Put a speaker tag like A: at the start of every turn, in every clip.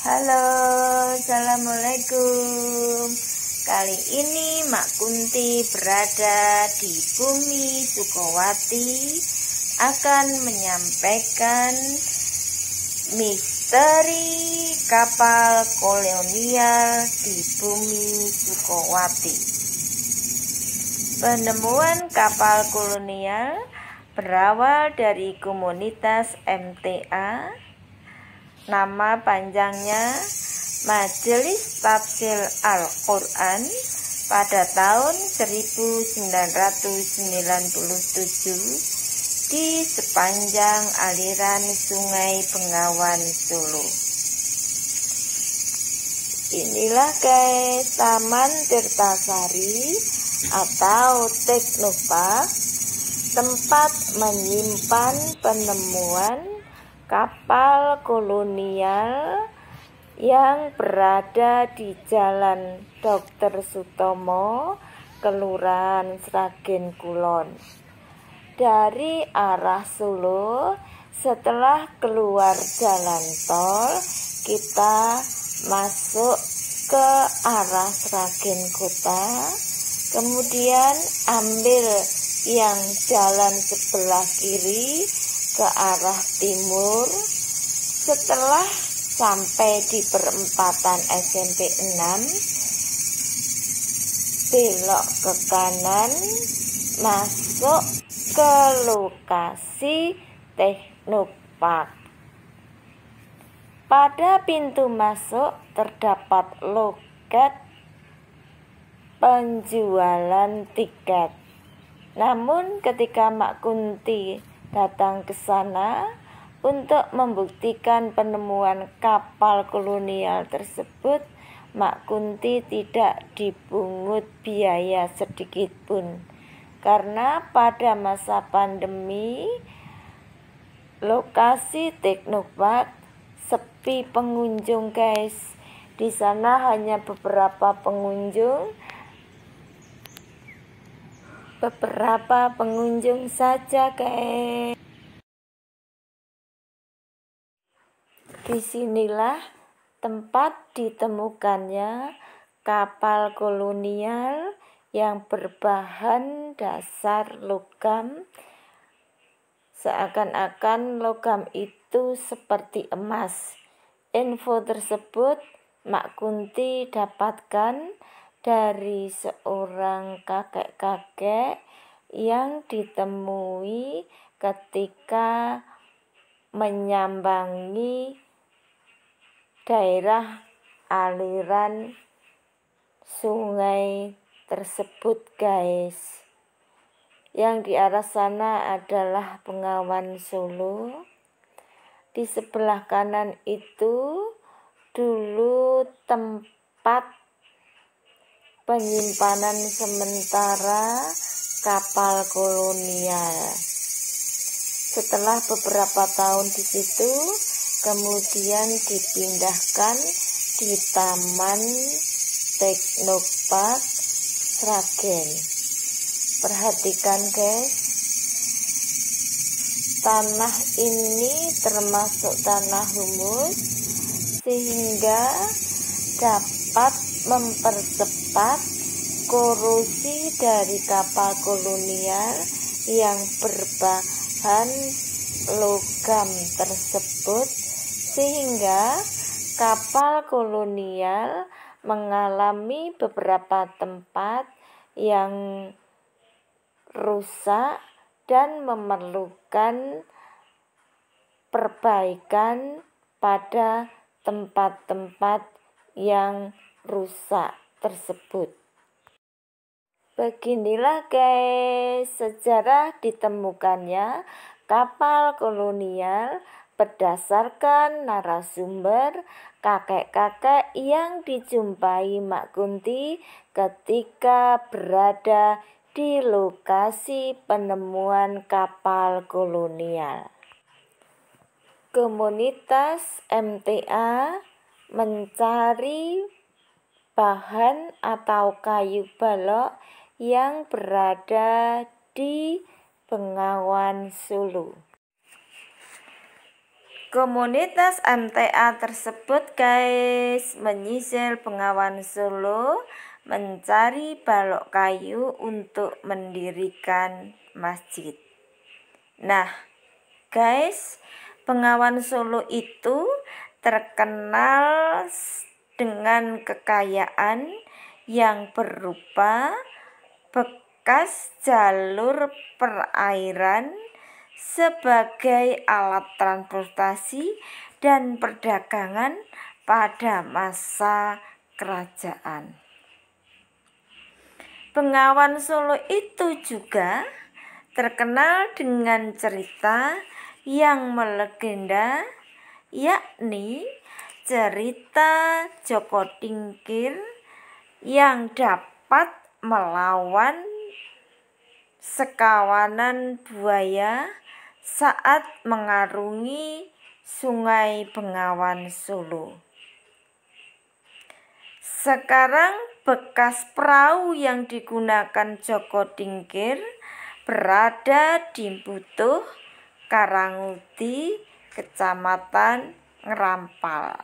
A: Halo, assalamualaikum. Kali ini Mak Kunti berada di bumi Sukowati akan menyampaikan misteri kapal kolonial di bumi Sukowati. Penemuan kapal kolonial berawal dari komunitas MTA. Nama panjangnya Majelis Tafsir Al-Quran pada tahun 1997 di sepanjang aliran Sungai Bengawan Solo. Inilah guys, Taman Tirtasari atau Teknopark, tempat menyimpan penemuan kapal kolonial yang berada di Jalan Dr. Sutomo, Kelurahan Sragen Kulon. Dari arah Solo, setelah keluar jalan tol, kita masuk ke arah Sragen Kota, kemudian ambil yang jalan sebelah kiri ke arah timur. Setelah sampai di perempatan SMP 6, belok ke kanan, masuk ke lokasi Teknopark. Pada pintu masuk terdapat loket penjualan tiket. Namun ketika Mak Kunti datang ke sana untuk membuktikan penemuan kapal kolonial tersebut, Mak Kunti tidak dipungut biaya sedikit pun. Karena pada masa pandemi, lokasi Teknopark sepi pengunjung guys. Di sana hanya beberapa pengunjung saja guys. Disinilah tempat ditemukannya kapal kolonial yang berbahan dasar logam, seakan-akan logam itu seperti emas. Info tersebut Mak Kunti dapatkan dari seorang kakek-kakek yang ditemui ketika menyambangi daerah aliran sungai tersebut guys. Yang di arah sana adalah Bengawan Solo. Di sebelah kanan itu dulu tempat penyimpanan sementara kapal kolonial. Setelah beberapa tahun di situ, kemudian dipindahkan di Taman Teknopark Sragen. Perhatikan guys, tanah ini termasuk tanah humus sehingga dapat mempercepat korosi dari kapal kolonial yang berbahan logam tersebut, sehingga kapal kolonial mengalami beberapa tempat yang rusak dan memerlukan perbaikan pada tempat-tempat yang rusak tersebut. Beginilah guys sejarah ditemukannya kapal kolonial berdasarkan narasumber kakek-kakek yang dijumpai Mak Kunti ketika berada di lokasi penemuan kapal kolonial. Komunitas MTA mencari bahan atau kayu balok yang berada di Bengawan Solo. Komunitas MTA tersebut guys menyisir Bengawan Solo mencari balok kayu untuk mendirikan masjid. Nah guys, Bengawan Solo itu terkenal dengan kekayaan yang berupa bekas jalur perairan sebagai alat transportasi dan perdagangan pada masa kerajaan. Bengawan Solo itu juga terkenal dengan cerita yang melegenda, yakni cerita Joko Tingkir yang dapat melawan sekawanan buaya saat mengarungi Sungai Bengawan Solo. Sekarang bekas perahu yang digunakan Joko Tingkir berada di Butuh, Karangudi, Kecamatan Ngerampal.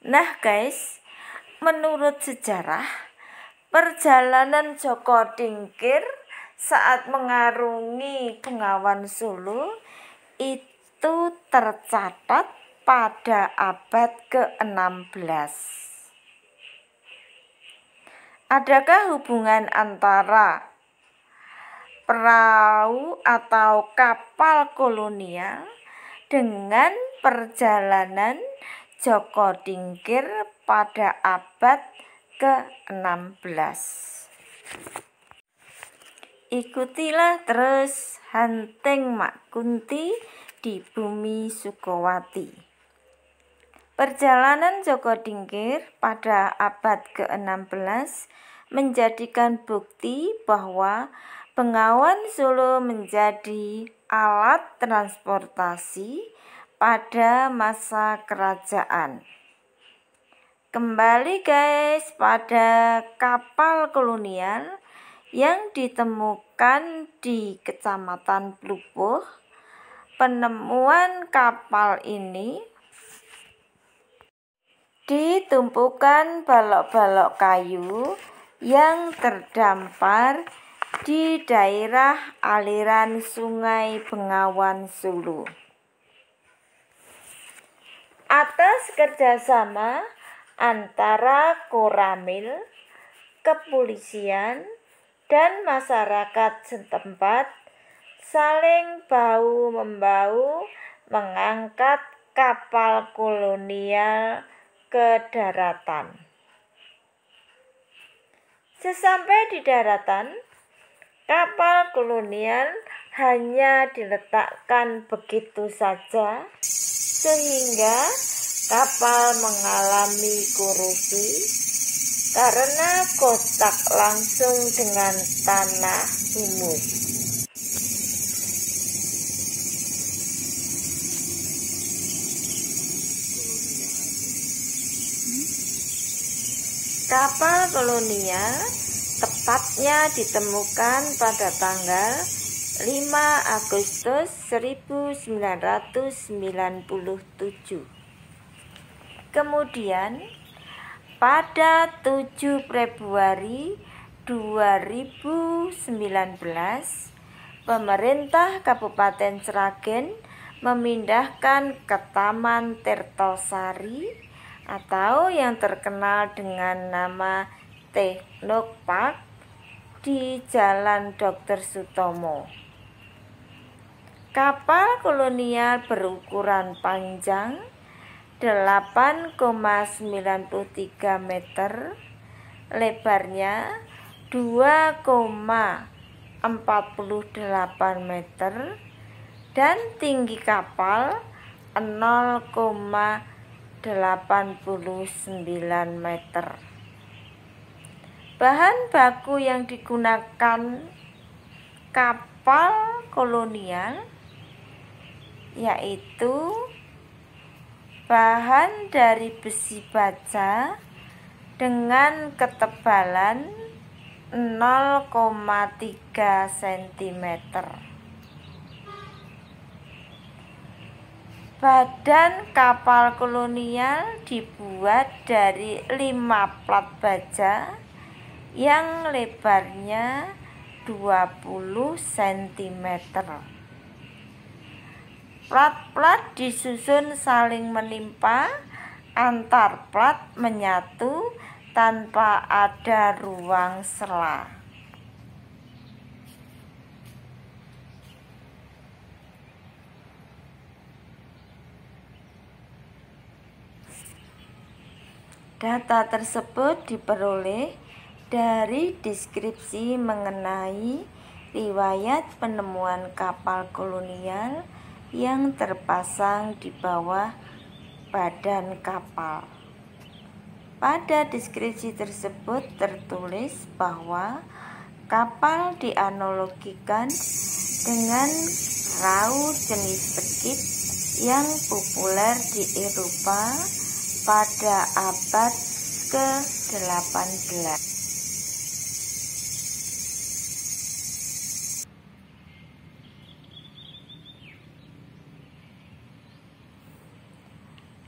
A: Nah guys, menurut sejarah, perjalanan Joko Tingkir saat mengarungi Bengawan Solo itu tercatat pada abad ke-16. Adakah hubungan antara perahu atau kapal kolonial dengan perjalanan Joko Tingkir pada abad ke-16? Ikutilah terus Hanting Mak Kunti di Bumi Sukowati. Perjalanan Joko Tingkir pada abad ke-16 menjadikan bukti bahwa Bengawan Solo menjadi alat transportasi pada masa kerajaan. Kembali guys pada kapal kolonial yang ditemukan di Kecamatan Plupuh. Penemuan kapal ini ditumpukan balok-balok kayu yang terdampar di daerah aliran Sungai Bengawan Solo. Atas kerjasama antara Koramil, kepolisian, dan masyarakat setempat saling bahu-membahu mengangkat kapal kolonial ke daratan. Sesampai di daratan, kapal kolonial hanya diletakkan begitu saja sehingga kapal mengalami korupsi karena kontak langsung dengan tanah humus. Kapal kolonial tepatnya ditemukan pada tanggal 5 Agustus 1997. Kemudian pada 7 Februari 2019, pemerintah Kabupaten Sragen memindahkan ke Taman Tirtosari atau yang terkenal dengan nama Teknopark di Jalan Dr. Sutomo. Kapal kolonial berukuran panjang 8,93 meter, lebarnya 2,48 meter, dan tinggi kapal 0,89 meter. Bahan baku yang digunakan kapal kolonial yaitu bahan dari besi baja dengan ketebalan 0,3 cm. Badan kapal kolonial dibuat dari 5 plat baja yang lebarnya 20 cm. Plat-plat disusun saling menimpa, antar plat menyatu tanpa ada ruang sela. Data tersebut diperoleh dari deskripsi mengenai riwayat penemuan kapal kolonial yang terpasang di bawah badan kapal. Pada deskripsi tersebut tertulis bahwa kapal dianalogikan dengan perahu jenis tekip yang populer di Eropa pada abad ke-18.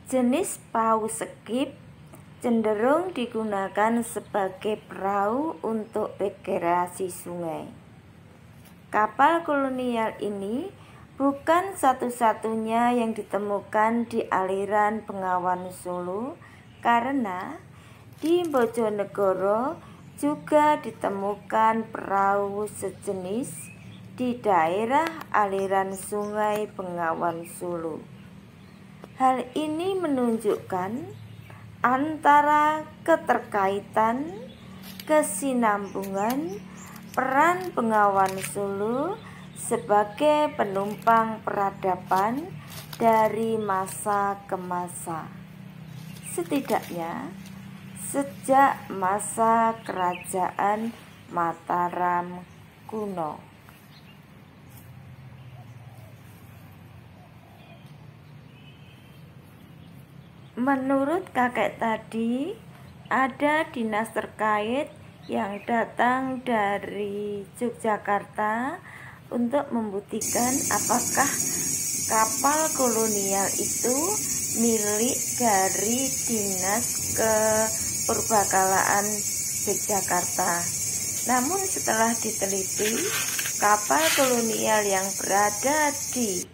A: Jenis perahu sekip cenderung digunakan sebagai perahu untuk rekreasi sungai. Kapal kolonial ini bukan satu-satunya yang ditemukan di aliran Bengawan Solo, karena di Bojonegoro juga ditemukan perahu sejenis di daerah aliran Sungai Bengawan Solo. Hal ini menunjukkan antara keterkaitan, kesinambungan peran Bengawan Solo sebagai penumpang peradaban dari masa ke masa, setidaknya sejak masa kerajaan Mataram kuno. Menurut kakek tadi, ada dinas terkait yang datang dari Yogyakarta untuk membuktikan apakah kapal kolonial itu milik dari Dinas Kepurbakalaan Yogyakarta. Namun setelah diteliti, kapal kolonial yang berada di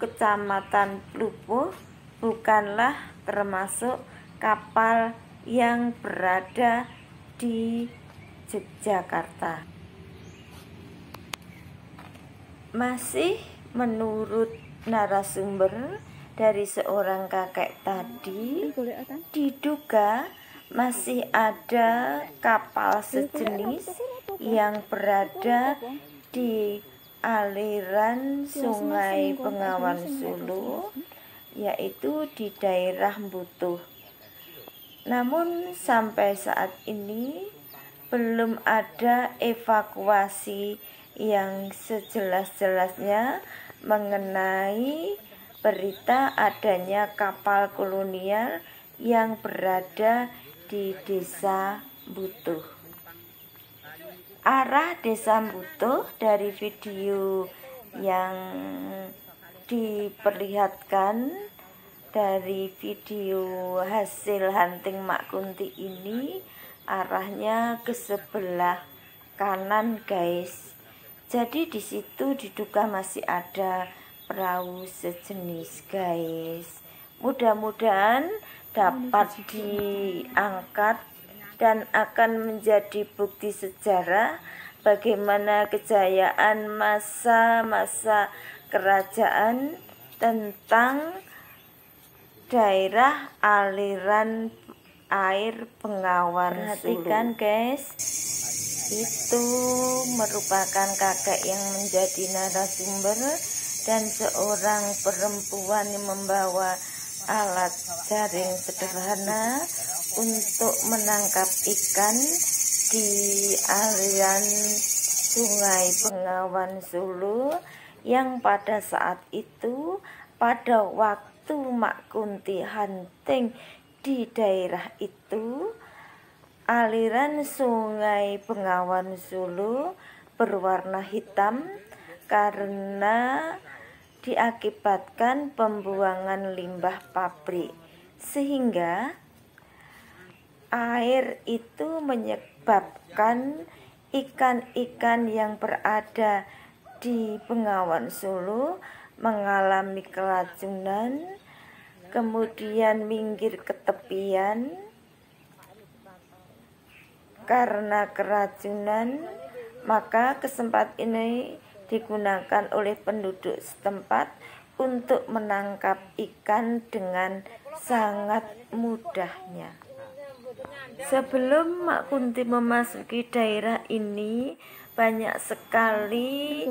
A: Kecamatan Plupuh bukanlah termasuk kapal yang berada di Yogyakarta. Masih menurut narasumber dari seorang kakek tadi, diduga masih ada kapal sejenis yang berada di aliran Sungai Bengawan Solo, yaitu di daerah Butuh. Namun sampai saat ini belum ada evakuasi yang sejelas-jelasnya mengenai berita adanya kapal kolonial yang berada di Desa Butuh. Arah Desa Butuh dari video yang diperlihatkan dari video hasil hunting Mak Kunti ini, arahnya ke sebelah kanan, guys. Jadi di situ diduga masih ada perahu sejenis, guys. Mudah-mudahan dapat diangkat dan akan menjadi bukti sejarah bagaimana kejayaan masa-masa kerajaan tentang daerah aliran air Bengawan Solo. Perhatikan, guys, itu merupakan kakek yang menjadi narasumber dan seorang perempuan yang membawa alat jaring sederhana untuk menangkap ikan di aliran Sungai Bengawan Solo, yang pada saat itu, pada waktu Mak Kunti hunting di daerah itu, aliran Sungai Bengawan Solo berwarna hitam karena diakibatkan pembuangan limbah pabrik, sehingga air itu menyebabkan ikan-ikan yang berada di Bengawan Solo mengalami keracunan, kemudian minggir ke tepian. Karena keracunan, maka kesempatan ini digunakan oleh penduduk setempat untuk menangkap ikan dengan sangat mudahnya. Sebelum Mak Kunti memasuki daerah ini, banyak sekali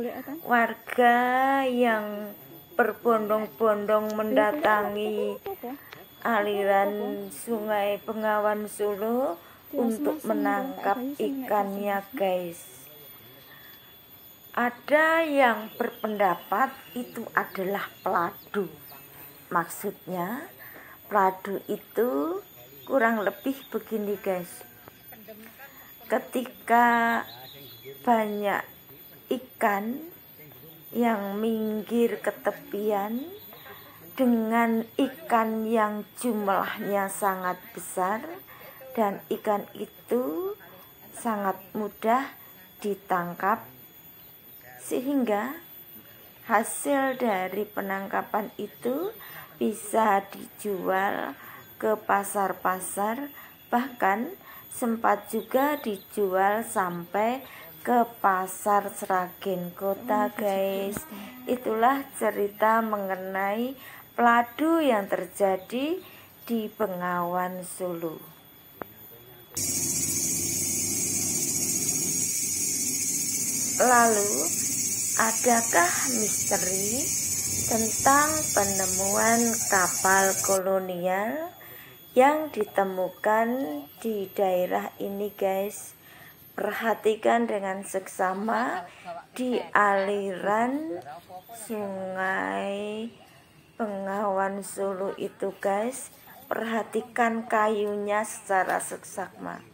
A: warga yang berbondong-bondong mendatangi aliran Sungai Bengawan Solo untuk menangkap ikannya, guys. Ada yang berpendapat itu adalah peladu. Maksudnya peladu itu kurang lebih begini, guys. Ketika banyak ikan yang minggir ke tepian dengan ikan yang jumlahnya sangat besar, dan ikan itu sangat mudah ditangkap, sehingga hasil dari penangkapan itu bisa dijual ke pasar-pasar, bahkan sempat juga dijual sampai ke pasar Sragen Kota, guys. Itulah cerita mengenai peladu yang terjadi di Bengawan Solo. Lalu, adakah misteri tentang penemuan kapal kolonial yang ditemukan di daerah ini, guys? Perhatikan dengan seksama di aliran Sungai Bengawan Solo itu, guys. Perhatikan kayunya secara seksama.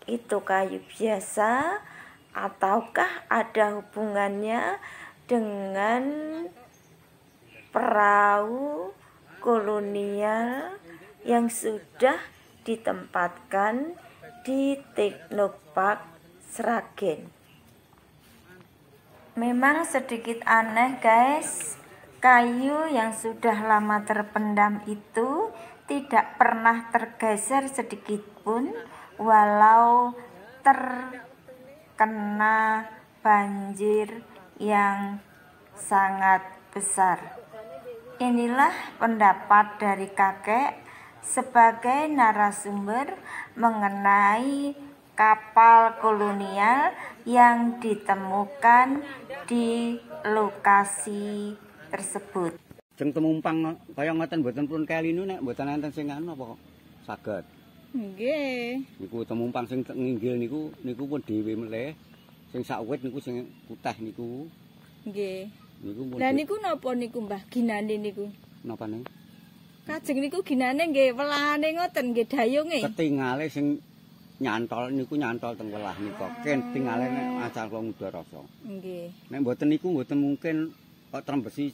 A: Itu kayu biasa ataukah ada hubungannya dengan perahu kolonial yang sudah ditempatkan di Teknopark Sragen? Memang sedikit aneh, guys. Kayu yang sudah lama terpendam itu tidak pernah tergeser sedikit pun, walau terkena banjir yang sangat besar. Inilah pendapat dari kakek sebagai narasumber mengenai kapal kolonial yang ditemukan di lokasi tersebut.
B: Jeng temumpang kaya ngoten mboten pun kali niku nek mboten enten sing anu apa saged.
C: Nggih.
B: Niku temumpang sing nginggil niku pun dhewe meleh. Sing sak wit niku sing putih niku.
C: Nggih.
B: Niku pun.
C: Lah niku napa niku Mbah ginane niku?
B: Napa niku?
C: Kajeng niku ginane nggih welahane ngoten nggih dayunge.
B: Ketingale sing nyantol niku nyantol teng welah nika. Ketingale nek acar wong Udarasa.
C: Nggih.
B: Nek mboten niku mboten mungkin kok trembesi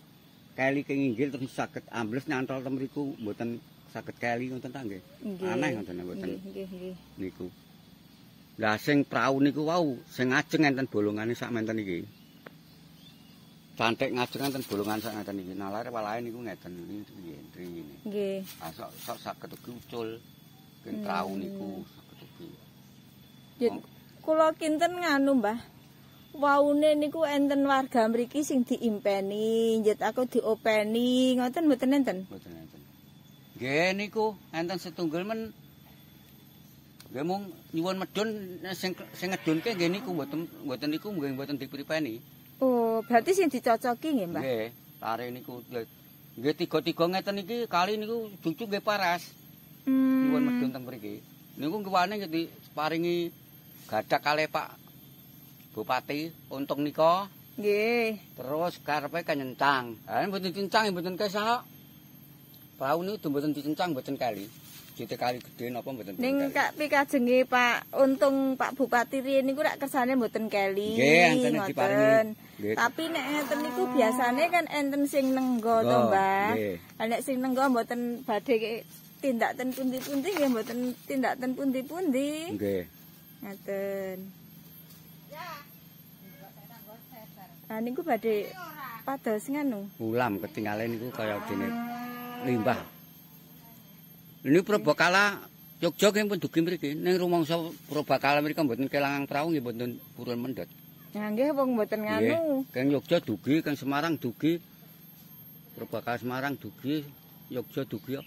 B: kali keinggil terus saged ambles nyantol ten mriku mboten saged kali ngoten ta nggih. Aneh ngoten mboten.
C: Nggih.
B: Niku. Lah sing prau niku wau sing ngajeng enten bolongane sak menten iki. Cantik ngajeng enten bolongan sak ngeten iki. Nalar walahe niku ngeten iki.
C: Nggih.
B: Sok saged ucul. Ken prau niku saged ugi.
C: Yen kula kinten nganu Mbah. Waune niku enten warga mriki sing diimpeni, njet aku diopeni, ngoten mboten enten?
B: Mboten enten. Nggih niku enten setunggal men. Nggih mung nyuwun medun sing ngedunke nggih niku mboten niku nggih mboten dipripeni.
C: Oh, berarti sing dicocoki nggih, Mbah?
B: Nggih, lare niku nggih tiga-tiga ngeten iki kali niku cucu nggih paras. Nyuwun medun teng mriki. Niku kewane nggih diparingi gadak kalih Pak Bupati untung nika.
C: Nggih.
B: Terus karepe kenyentang. Ha mboten dicencang mboten kesah. Perahu niku mboten dicencang mboten kali. wujute kali gedhe napa mboten?
C: Ning Kak pikajenge Pak Untung Pak Bupati riyen niku rak kersane mboten keli.
B: Nggih, enten diparingi. Nggih.
C: Tapi nek ngeten niku biasane kan enten sing nenggo to, Mbah.
B: Nggih.
C: Lah nek sing nenggo mboten badhe tindak ten pundi-pundi nggih mboten tindak ten pundi-pundi.
B: Nggih.
C: Ngaten. Ah niku badhe pados nganu.
B: Ulam ketinggalan niku kaya dene limbah. Ini Purbakala Yogya nggih pun dugi mriki. Ning rumangsa Purbakala mriki mboten kelangan prau nggih mboten purun mendhet.
C: Nah nggih wong mboten nganu.
B: Kang Yogya dugi, kang Semarang dugi. Purbakala Semarang dugi, Yogya dugi.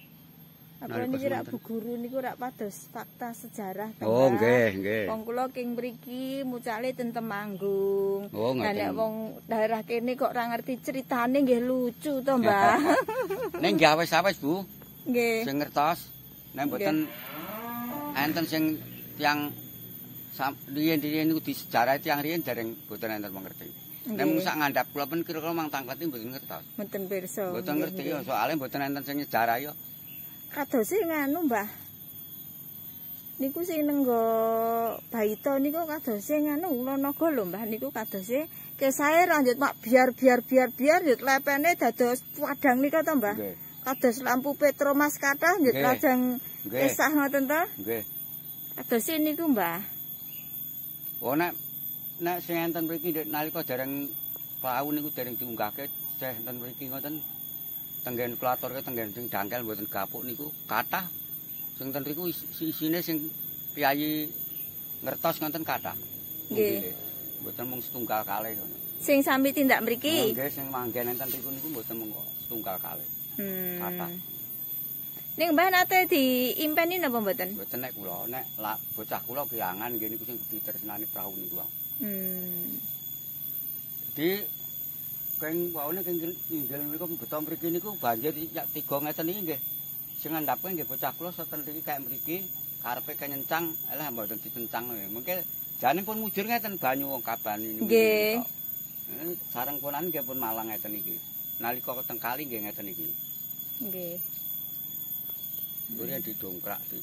C: Apa niki rak Bu Guru niku rak pados fakta sejarah to.
B: Oh nggih, nggih.
C: Wong kula king mriki mucale ten Temanggung.
B: Oh
C: Lah nek
B: ngoten.
C: wong daerah kene kok ora ngerti ceritane nggih lucu to, Mbah.
B: Ning nggih awis-awis Bu,
C: Nggih.
B: sing ngertos. Nek mboten enten sing tiyang riyen-riyen niku di sejarah tiyang riyen dereng mboten enten mengerti. Nek mung sak ngandhap kula pun kira-kira mang tangkleti mboten ngertos.
C: Mboten pirsa.
B: Mboten ngerti ya, soalnya mboten enten sing sejarah ya.
C: Kadose nganu, Mbah. Niku sing nenggo Baito niku kadose nganu Ulonaga lho, Mbah. Niku kadose kesae lanjut mak biar njut lepene dados padang nika to, Mbah.
B: Nggih.
C: Kados lampu Petromas kathah njut
B: Nggih.
C: lajeng
B: Nggih.
C: kesah ngoten to.
B: Nggih.
C: Kadose niku, Mbah.
B: Oh nek sing enten mriki nalika dereng prau niku dereng diunggahke seh enten mriki ngoten tenggen kulaturke tenggen sing dangkel mboten gapuk niku kathah sing enten mriku isine sing piyayi ngertos ngoten kathah.
C: Nggih.
B: Mboten mung setunggal kalih ngono.
C: Sing sami tindak mriki.
B: Nggih sing manggen enten mriku niku mboten mung setunggal kalih. Kathah.
C: Ning Mbah nate diimpeni napa mboten?
B: Mboten nek kula nek bocah kula kiangan nggih niku sing ditresnani prau niku wae. Jadi keng waune keng inggil niku beto mriki niku banjir tiga ngeten iki nggih. Sing ngandhape nggih bocah kula seten mriki kayak mriki karepe kenyencang, alah mboten ditencang lho. Mungkin jane pun mujur ngeten banyu wong kabani niku.
C: Nggih.
B: Sareng ponan nggih pun malang ngeten iki. Nalika keteng kali nggih ngeten iki.
C: Nggih.
B: Mburi didongkrak di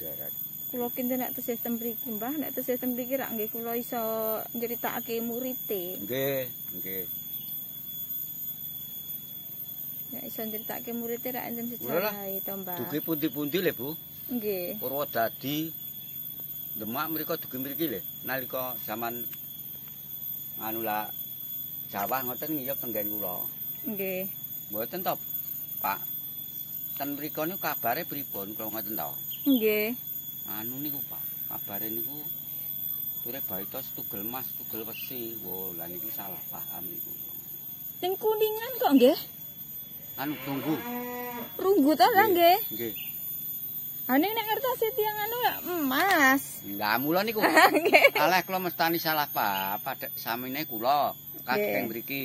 B: darat.
C: Kula kinten nek tesih ten mriki, Mbah, nek tesih ten mriki rak nggih kula iso nyeritakake murite.
B: Nggih, nggih.
C: Nek iso nyeritakake murite rak enten
B: Lho lah.
C: sejarahe to, Mbah.
B: Dugi pundi-pundi lho, Bu.
C: Nggih.
B: Purwodadi Demak mriko dugi mriki lho. Nalika zaman anu lah Jawa ngoten ngiyup tenggen kula.
C: Nggih.
B: Mboten to, Pak. Ten mriko niku kabare pripun kula ngoten to.
C: Nggih.
B: Anu niku Pak, kabare niku ture baita setugel emas, setugel wesi. Wo, lah niki salah paham niku.
C: Ning Kuningan kok nggih?
B: Anu tunggu.
C: Runggu to lah nggih.
B: Nggih.
C: Ane nek ngertos tiyang anu ya emas.
B: Lah mula niku.
C: Nggih.
B: Alah kula mestani salah paham, padha samine kula.
C: Nggih.
B: Kageng mriki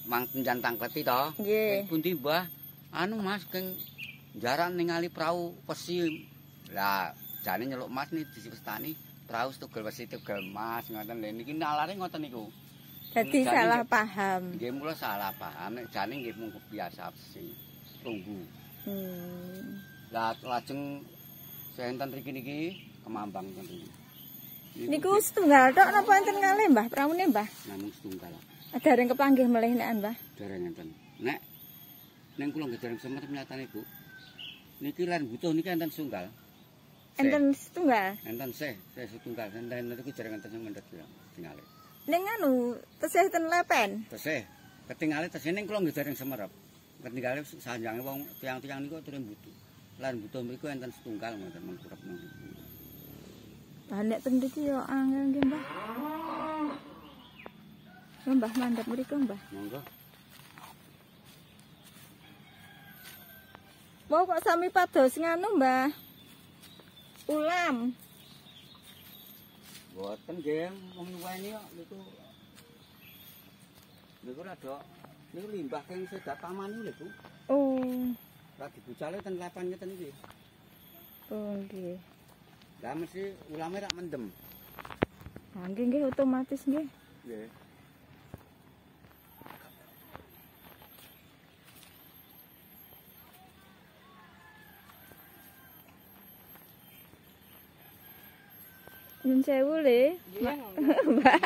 B: mang penjan tangkleti to.
C: Nggih.
B: Pundi Mbah? Anu Mas keng jaran ningali prau wesi. Lah jane nyeluk Mas nih disipestani prau setugel wesi tugel emas ngoten lho niki nalare ngoten niku.
C: Dadi
B: Jane
C: salah
B: nggih-
C: paham.
B: Nggih mula salah paham nek jane nggih mung biasa wesi. Tunggu. Lah lajeng senten mriki niki kemambang ngoten niki.
C: Niku setunggal tok napa enten kalih, Mbah? Praune, Mbah?
B: namung setunggal.
C: Dereng kepanggih melih nek, Mbah.
B: Dereng enten. Nek ning kula nggih dereng semer nyatane Bu. Niki lan butuh niki enten setunggal.
C: Enten setunggal.
B: Enten seh setunggal. Enten niku dereng enten sing mendhet tingale.
C: Ning anu tesih ten lepen.
B: Tesih ketingale tesih ning kula nggih dereng semerep. Ketingale sanjange wong tiang-tiang niku turun butuh. Lan butuh mriku enten setunggal ngoten mengkurep niku.
C: Lah nek ten mriki yo angel nggih, Mbah. Ya, Mbah mandhap mriku, Mbah.
B: Monggo.
C: Mau kok sami pados nganu, Mbah? Ulam.
B: Boten nggih wong nyuweni kok niku. Niku rada niku limbah keng sedak taman niku lho Bu.
C: Oh.
B: Lah dibucale ten lapan ngeten iki.
C: Oh, nggih.
B: Lah mesti ulame rak mendem.
C: Nah, nggih otomatis nggih.
B: Nggih.
C: Nyun sewu le. Mbak.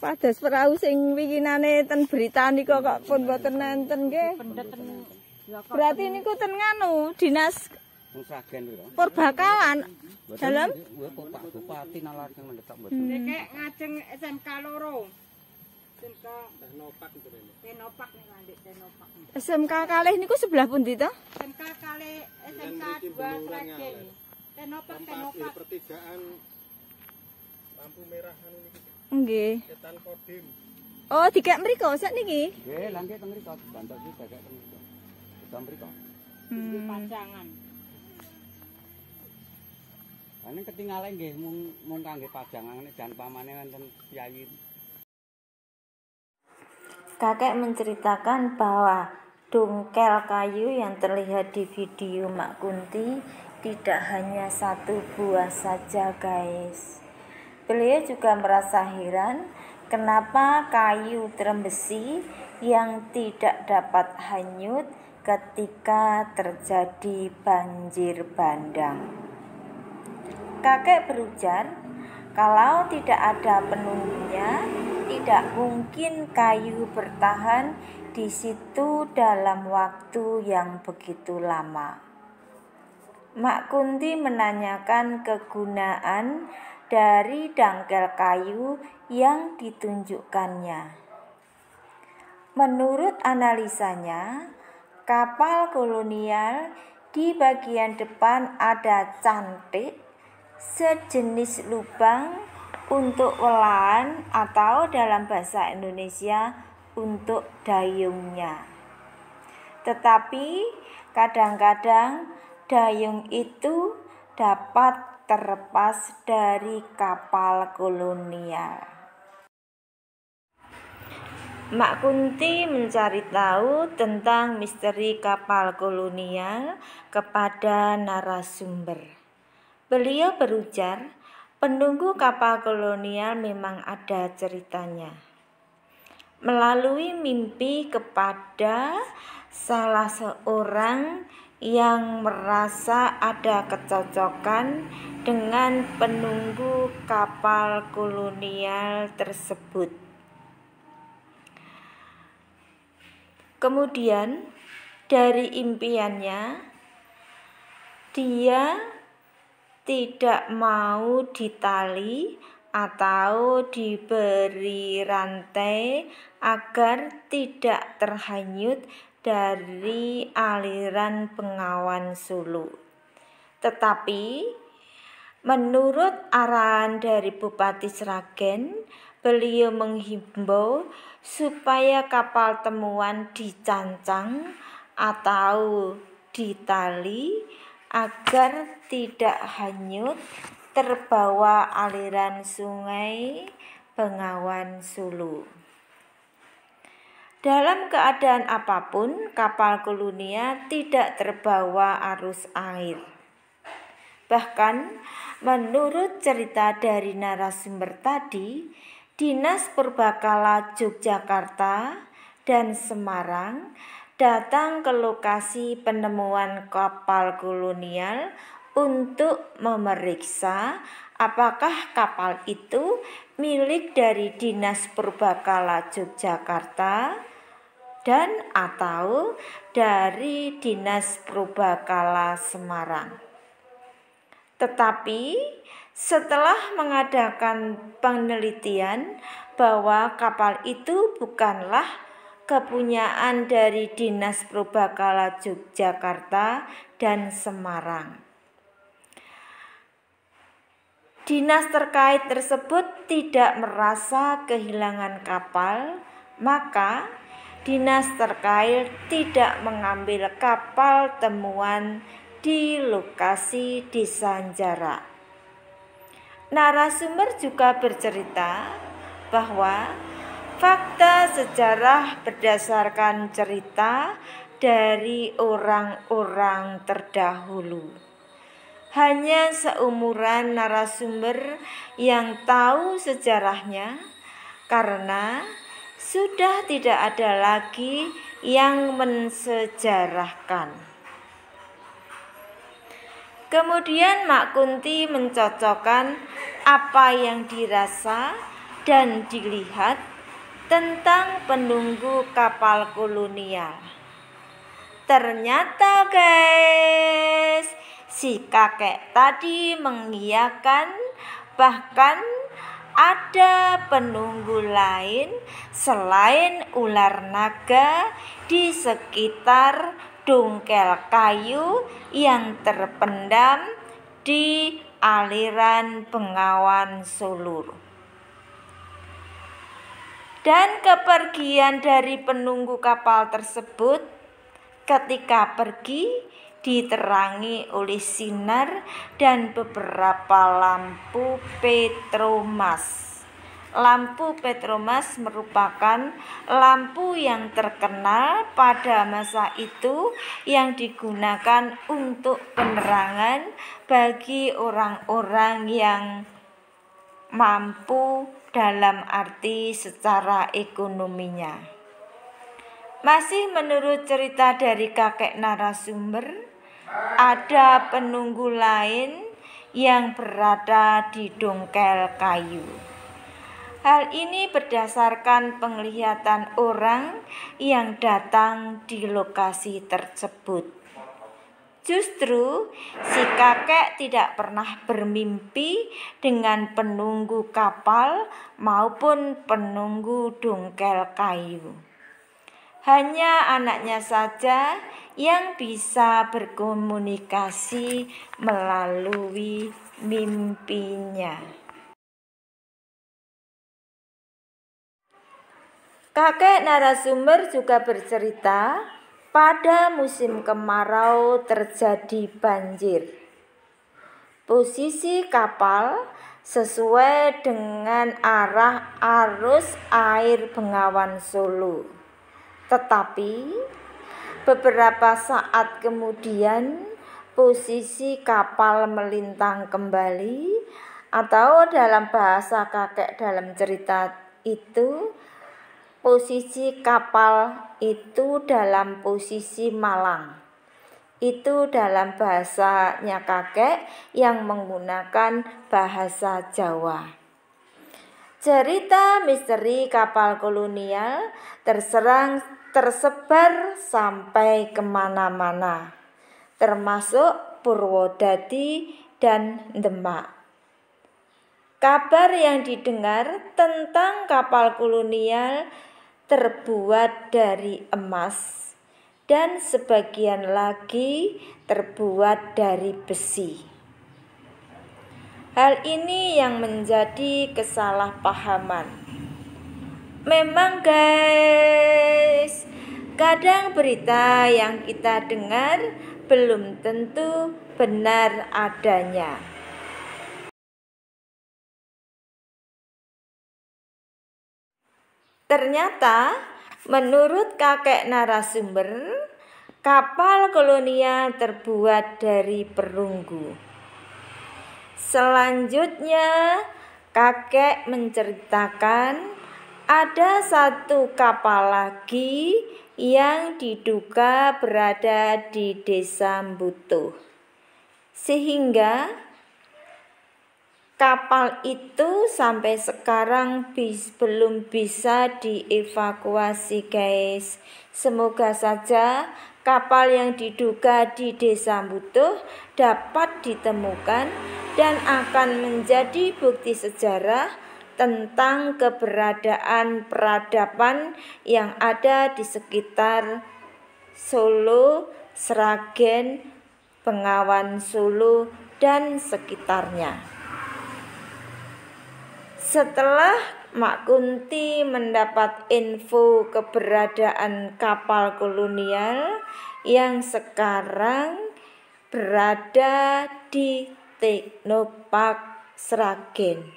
C: Pados perahu sing winginane ten berita nika kok pun boten nenten nggih. Berarti niku ten nganu dinas
B: Wong Sragen lho.
C: Purbakalan dalam
B: Pak Bupati nalar sing mendesak mboten.
D: Nek ngajeng SMK loro. SMK Tenopak itu rene. Tenopak nek landik Tenopak.
C: SMK kalih niku sebelah pundi to?
D: SMK kali SMK 2 Sragen. Tenopak Tenopak.
E: Pertigaan lampu merah anu niki.
C: Nggih.
E: Setan Kodim.
C: Oh, dikek mriko sakniki.
B: Nggih, lha nggih teng mriko bantu iki gagak teng mriko. Teng mriko.
D: Pajangan.
B: Ane ketinggalan nggih mung kangge pajangan jan pamane wonten piyayi.
A: Kakek menceritakan bahwa dongkel kayu yang terlihat di video Mak Kunti tidak hanya satu buah saja, guys. Beliau juga merasa heran kenapa kayu trembesi yang tidak dapat hanyut ketika terjadi banjir bandang. Kakek berujar, kalau tidak ada penunggunya, tidak mungkin kayu bertahan di situ dalam waktu yang begitu lama. Mak Kunti menanyakan kegunaan dari dangkel kayu yang ditunjukkannya. Menurut analisanya, kapal kolonial di bagian depan ada cantik, sejenis lubang untuk welaan atau dalam bahasa Indonesia untuk dayungnya. Tetapi kadang-kadang dayung itu dapat terlepas dari kapal kolonial. Mak Kunti mencari tahu tentang misteri kapal kolonial kepada narasumber. Beliau berujar, penunggu kapal kolonial memang ada ceritanya. Melalui mimpi kepada salah seorang yang merasa ada kecocokan dengan penunggu kapal kolonial tersebut. Kemudian dari impiannya, dia tidak mau ditali atau diberi rantai agar tidak terhanyut dari aliran Bengawan Solo. Tetapi menurut arahan dari Bupati Sragen, beliau menghimbau supaya kapal temuan dicancang atau ditali agar tidak hanyut terbawa aliran sungai Bengawan Solo. Dalam keadaan apapun, kapal kolonial tidak terbawa arus air. Bahkan, menurut cerita dari narasumber tadi, Dinas Purbakala Yogyakarta dan Semarang datang ke lokasi penemuan kapal kolonial untuk memeriksa apakah kapal itu milik dari Dinas Purbakala Yogyakarta dan atau dari Dinas Purbakala Semarang. Tetapi setelah mengadakan penelitian bahwa kapal itu bukanlah kepunyaan dari Dinas Purbakala Yogyakarta dan Semarang. Dinas terkait tersebut tidak merasa kehilangan kapal, maka dinas terkait tidak mengambil kapal temuan di lokasi Desa Jarak. Narasumber juga bercerita bahwa fakta sejarah berdasarkan cerita dari orang-orang terdahulu. Hanya seumuran narasumber yang tahu sejarahnya, karena sudah tidak ada lagi yang mensejarahkan. Kemudian Mak Kunti mencocokkan apa yang dirasa dan dilihat tentang penunggu kapal kolonial. Ternyata guys, si kakek tadi mengiyakan, bahkan ada penunggu lain selain ular naga di sekitar dongkel kayu yang terpendam di aliran Bengawan Solo. Dan kepergian dari penunggu kapal tersebut ketika pergi diterangi oleh sinar dan beberapa lampu petromas. Lampu petromas merupakan lampu yang terkenal pada masa itu yang digunakan untuk penerangan bagi orang-orang yang mampu dalam arti secara ekonominya. Masih menurut cerita dari kakek narasumber, ada penunggu lain yang berada di dongkel kayu. Hal ini berdasarkan penglihatan orang yang datang di lokasi tersebut. Justru si kakek tidak pernah bermimpi dengan penunggu kapal maupun penunggu dongkel kayu. Hanya anaknya saja yang bisa berkomunikasi melalui mimpinya. Kakek narasumber juga bercerita, pada musim kemarau terjadi banjir. Posisi kapal sesuai dengan arah arus air Bengawan Solo. Tetapi beberapa saat kemudian posisi kapal melintang kembali, atau dalam bahasa kakek dalam cerita itu, posisi kapal itu dalam posisi malang. Itu dalam bahasanya kakek yang menggunakan bahasa Jawa. Cerita misteri kapal kolonial tersebar sampai kemana-mana, termasuk Purwodadi dan Demak. Kabar yang didengar tentang kapal kolonial terbuat dari emas dan sebagian lagi terbuat dari besi. Hal ini yang menjadi kesalahpahaman. Memang guys, kadang berita yang kita dengar belum tentu benar adanya. Ternyata menurut kakek narasumber, kapal kolonial terbuat dari perunggu. Selanjutnya kakek menceritakan ada satu kapal lagi yang diduga berada di Desa Mbutuh. Sehingga kapal itu sampai sekarang belum bisa dievakuasi guys. Semoga saja kapal yang diduga di Desa Mbutuh dapat ditemukan dan akan menjadi bukti sejarah tentang keberadaan peradaban yang ada di sekitar Solo, Sragen, Bengawan Solo, dan sekitarnya. Setelah Mak Kunti mendapat info keberadaan kapal kolonial yang sekarang berada di Teknopark Sragen.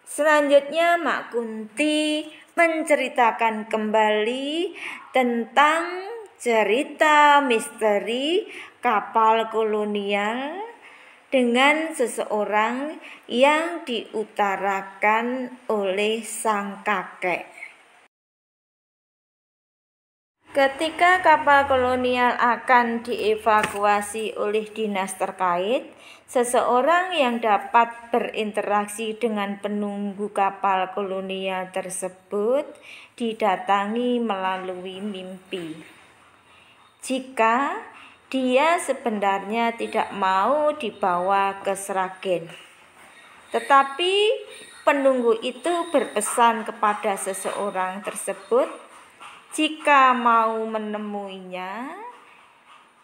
A: Selanjutnya Mak Kunti menceritakan kembali tentang cerita misteri kapal kolonial dengan seseorang yang diutarakan oleh sang kakek. Ketika kapal kolonial akan dievakuasi oleh dinas terkait, seseorang yang dapat berinteraksi dengan penunggu kapal kolonial tersebut didatangi melalui mimpi. Jika dia sebenarnya tidak mau dibawa ke Sragen, tetapi penunggu itu berpesan kepada seseorang tersebut jika mau menemuinya,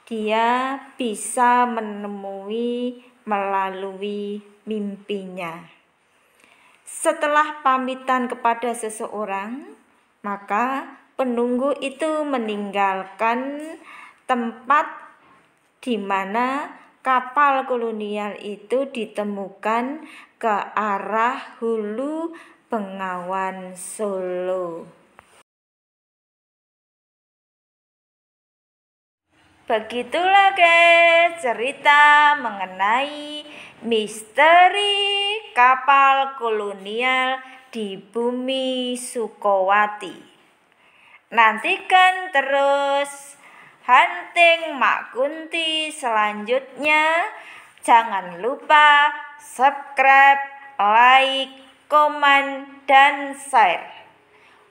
A: dia bisa menemui melalui mimpinya. Setelah pamitan kepada seseorang, maka penunggu itu meninggalkan tempat di mana kapal kolonial itu ditemukan ke arah hulu Bengawan Solo. Begitulah guys cerita mengenai misteri kapal kolonial di bumi Sukowati. Nantikan terus Hunting Mak Kunti selanjutnya. Jangan lupa subscribe, like, komen, dan share.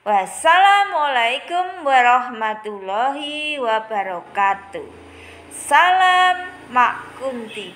A: Wassalamualaikum warahmatullahi wabarakatuh. Salam Mak Kunti.